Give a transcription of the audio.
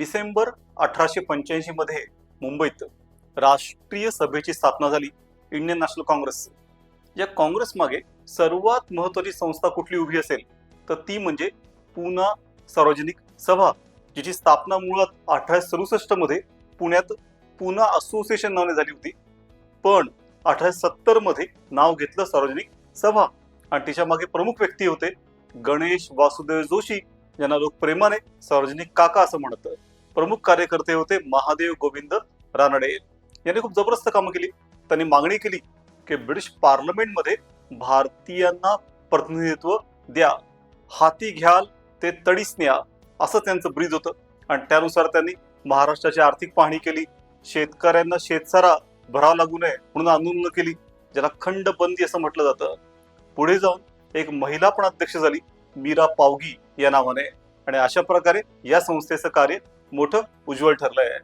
डिसेंबर 1885 मध्ये मुंबईत राष्ट्रीय सभेची स्थापना झाली, इंडियन नॅशनल काँग्रेस. या काँग्रेस मागे सर्वात महत्वाची संस्था कुठली उभी असेल तर ती म्हणजे पूना सार्वजनिक सभा, जिची स्थापना मुळात 1867 मध्ये पुण्यात पूना असोसिएशन नावाने झाली होती. पण 1870 मध्ये नाव घेतलं सार्वजनिक सभा आणि तिच्या मागे प्रमुख व्यक्ती होते गणेश वासुदेव जोशी, ज्यांना लोक प्रेमाने सार्वजनिक काका असं म्हणत. प्रमुख कार्यकर्ते होते महादेव गोविंद रानडे. यांनी खूप जबरदस्त कामं केली. त्यांनी मागणी केली की ब्रिटिश पार्लमेंटमध्ये भारतीयांना प्रतिनिधित्व द्या, हाती घ्याल ते तडीस न्या, असं त्यांचं ब्रीज होतं. आणि त्यानुसार त्यांनी महाराष्ट्राची आर्थिक पाहणी केली, शेतकऱ्यांना शेतसारा भरावा लागू नये म्हणून आंदोलन केली, ज्याला खंडबंदी असं म्हटलं जातं. पुढे जाऊन एक महिला पण अध्यक्ष झाली, मीरा पावगी या नावाने. आणि अशा प्रकारे या संस्थेचं कार्य मोठं उज्ज्वल ठरलंय.